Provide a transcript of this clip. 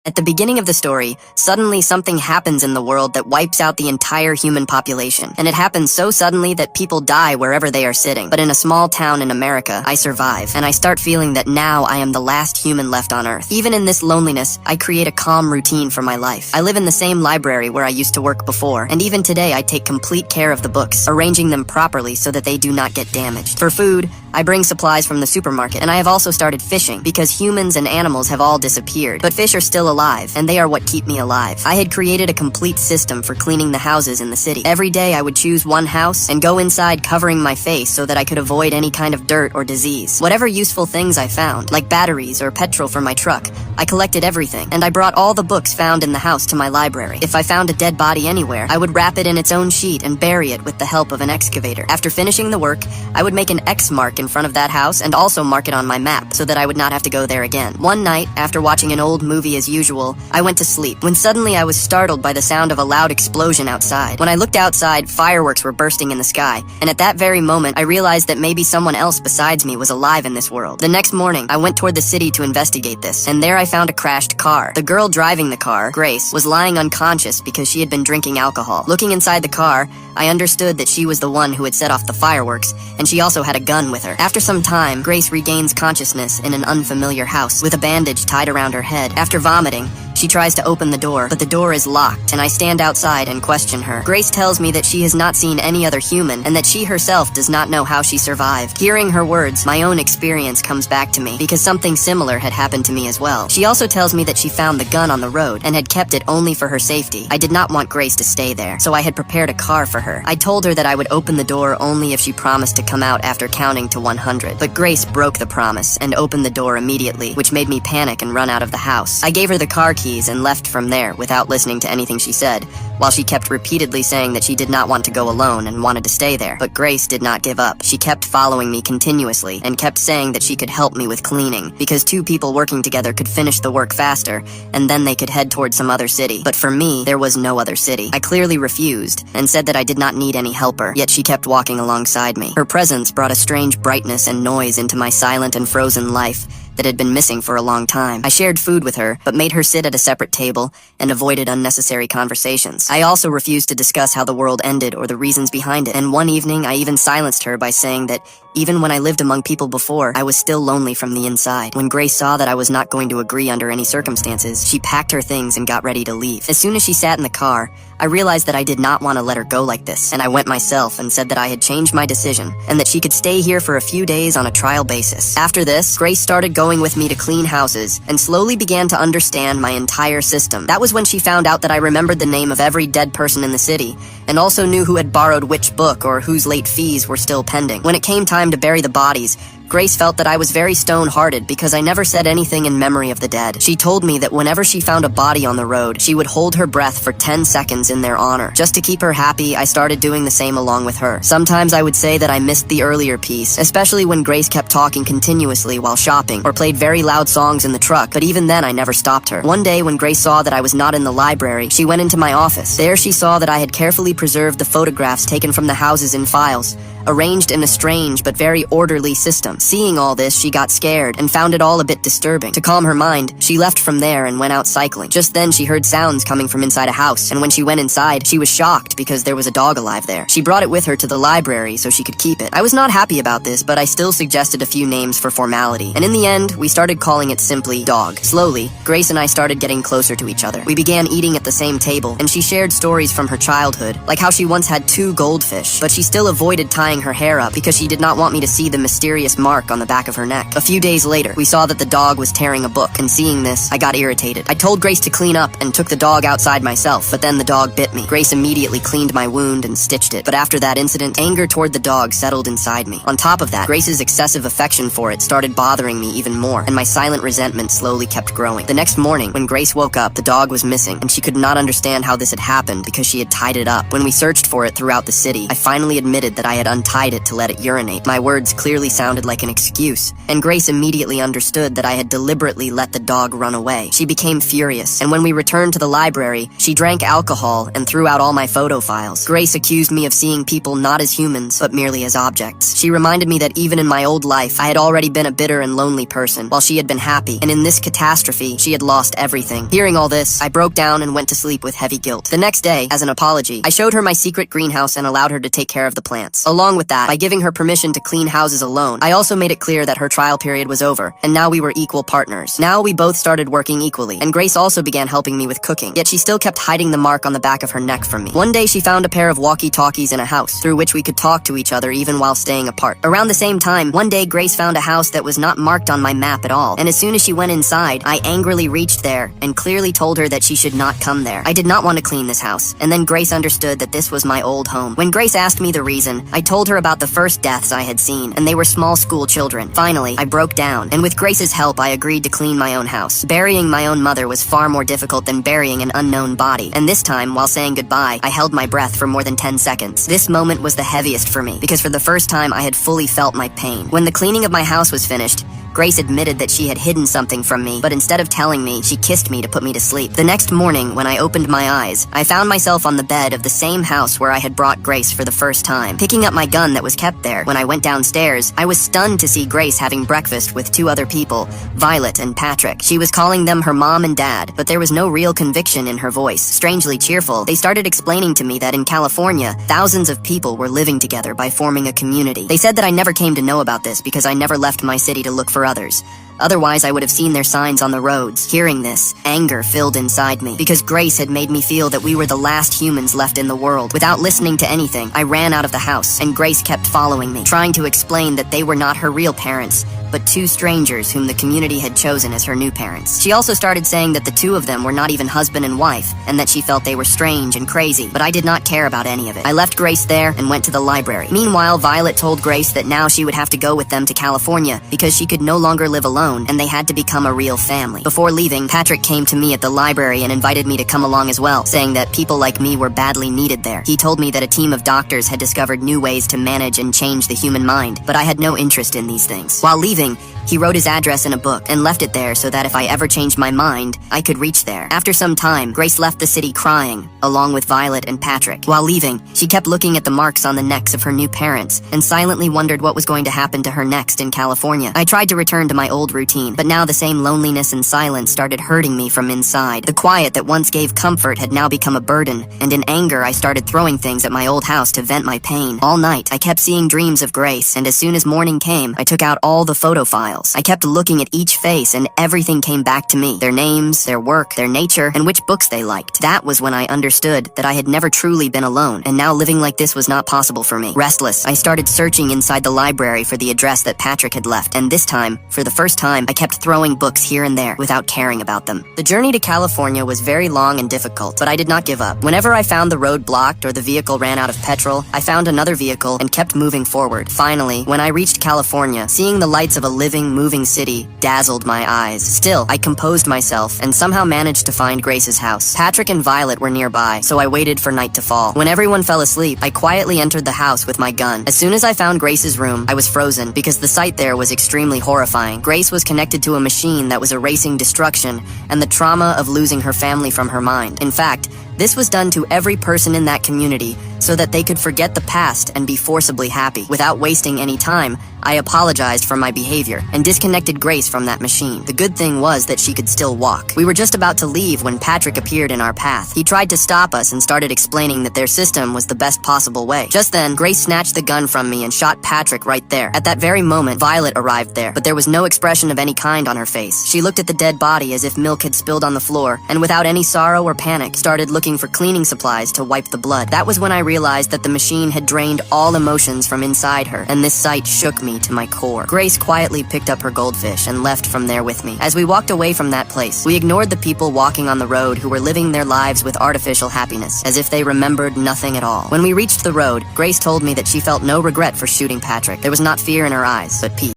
At the beginning of the story, suddenly something happens in the world that wipes out the entire human population. And it happens so suddenly that people die wherever they are sitting. But in a small town in America, I survive. And I start feeling that now I am the last human left on Earth. Even in this loneliness, I create a calm routine for my life. I live in the same library where I used to work before. And even today, I take complete care of the books, arranging them properly so that they do not get damaged. For food, I bring supplies from the supermarket, and I have also started fishing because humans and animals have all disappeared. But fish are still alive, and they are what keep me alive. I had created a complete system for cleaning the houses in the city. Every day I would choose one house and go inside covering my face so that I could avoid any kind of dirt or disease. Whatever useful things I found, like batteries or petrol for my truck, I collected everything, and I brought all the books found in the house to my library. If I found a dead body anywhere, I would wrap it in its own sheet and bury it with the help of an excavator. After finishing the work, I would make an X mark in front of that house and also mark it on my map so that I would not have to go there again. One night, after watching an old movie as usual, I went to sleep when suddenly I was startled by the sound of a loud explosion outside. When I looked outside, fireworks were bursting in the sky, and at that very moment, I realized that maybe someone else besides me was alive in this world. The next morning, I went toward the city to investigate this, and there I found a crashed car. The girl driving the car, Grace, was lying unconscious because she had been drinking alcohol. Looking inside the car, I understood that she was the one who had set off the fireworks, and she also had a gun with her. After some time, Grace regains consciousness in an unfamiliar house with a bandage tied around her head. After vomiting, she tries to open the door, but the door is locked, and I stand outside and question her. Grace tells me that she has not seen any other human, and that she herself does not know how she survived. Hearing her words, my own experience comes back to me, because something similar had happened to me as well. She also tells me that she found the gun on the road, and had kept it only for her safety. I did not want Grace to stay there, so I had prepared a car for her. I told her that I would open the door only if she promised to come out after counting to 100. But Grace broke the promise, and opened the door immediately, which made me panic and run out of the house. I gave her the car keys and left from there without listening to anything she said, while she kept repeatedly saying that she did not want to go alone and wanted to stay there. But Grace did not give up. She kept following me continuously and kept saying that she could help me with cleaning, because two people working together could finish the work faster, and then they could head toward some other city. But for me, there was no other city. I clearly refused and said that I did not need any helper, yet she kept walking alongside me. Her presence brought a strange brightness and noise into my silent and frozen life that had been missing for a long time. I shared food with her, but made her sit at a separate table and avoided unnecessary conversations. I also refused to discuss how the world ended or the reasons behind it, and one evening I even silenced her by saying that even when I lived among people before, I was still lonely from the inside. When Grace saw that I was not going to agree under any circumstances, she packed her things and got ready to leave. As soon as she sat in the car, I realized that I did not want to let her go like this, and I went myself and said that I had changed my decision, and that she could stay here for a few days on a trial basis. After this, Grace started going with me to clean houses, and slowly began to understand my entire system. That was when she found out that I remembered the name of every dead person in the city, and also knew who had borrowed which book or whose late fees were still pending. When it came time to bury the bodies, Grace felt that I was very stone-hearted because I never said anything in memory of the dead. She told me that whenever she found a body on the road, she would hold her breath for 10 seconds in their honor. Just to keep her happy, I started doing the same along with her. Sometimes I would say that I missed the earlier piece, especially when Grace kept talking continuously while shopping, or played very loud songs in the truck, but even then I never stopped her. One day when Grace saw that I was not in the library, she went into my office. There she saw that I had carefully preserved the photographs taken from the houses in files, arranged in a strange but very orderly system. Seeing all this, she got scared and found it all a bit disturbing. To calm her mind, she left from there and went out cycling. Just then, she heard sounds coming from inside a house, and when she went inside, she was shocked because there was a dog alive there. She brought it with her to the library so she could keep it. I was not happy about this, but I still suggested a few names for formality, and in the end, we started calling it simply Dog. Slowly, Grace and I started getting closer to each other. We began eating at the same table, and she shared stories from her childhood, like how she once had 2 goldfish, but she still avoided tying her hair up because she did not want me to see the mysterious mark on the back of her neck. A few days later, we saw that the dog was tearing a book, and seeing this, I got irritated. I told Grace to clean up and took the dog outside myself, but then the dog bit me. Grace immediately cleaned my wound and stitched it, but after that incident, anger toward the dog settled inside me. On top of that, Grace's excessive affection for it started bothering me even more, and my silent resentment slowly kept growing. The next morning, when Grace woke up, the dog was missing, and she could not understand how this had happened because she had tied it up. When we searched for it throughout the city, I finally admitted that I had untied it to let it urinate. My words clearly sounded like like an excuse, and Grace immediately understood that I had deliberately let the dog run away. She became furious, and when we returned to the library, she drank alcohol and threw out all my photo files. Grace accused me of seeing people not as humans, but merely as objects. She reminded me that even in my old life, I had already been a bitter and lonely person, while she had been happy, and in this catastrophe, she had lost everything. Hearing all this, I broke down and went to sleep with heavy guilt. The next day, as an apology, I showed her my secret greenhouse and allowed her to take care of the plants. Along with that, by giving her permission to clean houses alone, I also made it clear that her trial period was over, and now we were equal partners. Now we both started working equally, and Grace also began helping me with cooking, yet she still kept hiding the mark on the back of her neck from me. One day she found a pair of walkie-talkies in a house, through which we could talk to each other even while staying apart. Around the same time, one day Grace found a house that was not marked on my map at all, and as soon as she went inside, I angrily reached there and clearly told her that she should not come there. I did not want to clean this house, and then Grace understood that this was my old home. When Grace asked me the reason, I told her about the first deaths I had seen, and they were small school children. Finally, I broke down, and with Grace's help, I agreed to clean my own house. Burying my own mother was far more difficult than burying an unknown body, and this time, while saying goodbye, I held my breath for more than 10 seconds. This moment was the heaviest for me, because for the first time I had fully felt my pain. When the cleaning of my house was finished, Grace admitted that she had hidden something from me, but instead of telling me, she kissed me to put me to sleep. The next morning, when I opened my eyes, I found myself on the bed of the same house where I had brought Grace for the first time. Picking up my gun that was kept there, when I went downstairs, I was stunned to see Grace having breakfast with two other people, Violet and Patrick. She was calling them her mom and dad, but there was no real conviction in her voice. Strangely cheerful, they started explaining to me that in California, thousands of people were living together by forming a community. They said that I never came to know about this because I never left my city to look for others. Otherwise, I would have seen their signs on the roads. Hearing this, anger filled inside me, because Grace had made me feel that we were the last humans left in the world. Without listening to anything, I ran out of the house, and Grace kept following me, trying to explain that they were not her real parents, but two strangers whom the community had chosen as her new parents. She also started saying that the two of them were not even husband and wife, and that she felt they were strange and crazy, but I did not care about any of it. I left Grace there and went to the library. Meanwhile, Violet told Grace that now she would have to go with them to California because she could no longer live alone, and they had to become a real family. Before leaving, Patrick came to me at the library and invited me to come along as well, saying that people like me were badly needed there. He told me that a team of doctors had discovered new ways to manage and change the human mind, but I had no interest in these things. While leaving, he wrote his address in a book and left it there so that if I ever changed my mind, I could reach there. After some time, Grace left the city crying, along with Violet and Patrick. While leaving, she kept looking at the marks on the necks of her new parents and silently wondered what was going to happen to her next in California. I tried to return to my old routine, but now the same loneliness and silence started hurting me from inside. The quiet that once gave comfort had now become a burden, and in anger I started throwing things at my old house to vent my pain. All night, I kept seeing dreams of Grace, and as soon as morning came, I took out all the photo files. I kept looking at each face and everything came back to me. Their names, their work, their nature, and which books they liked. That was when I understood that I had never truly been alone, and now living like this was not possible for me. Restless, I started searching inside the library for the address that Patrick had left, and this time, for the first time, I kept throwing books here and there without caring about them. The journey to California was very long and difficult, but I did not give up. Whenever I found the road blocked or the vehicle ran out of petrol, I found another vehicle and kept moving forward. Finally, when I reached California, seeing the lights of a moving city dazzled my eyes. Still, I composed myself and somehow managed to find Grace's house. Patrick and Violet were nearby, so I waited for night to fall. When everyone fell asleep, I quietly entered the house with my gun. As soon as I found Grace's room, I was frozen because the sight there was extremely horrifying. Grace was connected to a machine that was erasing destruction and the trauma of losing her family from her mind. In fact, this was done to every person in that community so that they could forget the past and be forcibly happy. Without wasting any time, I apologized for my behavior and disconnected Grace from that machine. The good thing was that she could still walk. We were just about to leave when Patrick appeared in our path. He tried to stop us and started explaining that their system was the best possible way. Just then, Grace snatched the gun from me and shot Patrick right there. At that very moment, Violet arrived there, but there was no expression of any kind on her face. She looked at the dead body as if milk had spilled on the floor, and without any sorrow or panic, started looking for cleaning supplies to wipe the blood. That was when I realized that the machine had drained all emotions from inside her, and this sight shook me to my core. Grace quietly picked up her goldfish and left from there with me. As we walked away from that place, we ignored the people walking on the road who were living their lives with artificial happiness, as if they remembered nothing at all. When we reached the road, Grace told me that she felt no regret for shooting Patrick. There was not fear in her eyes, but peace.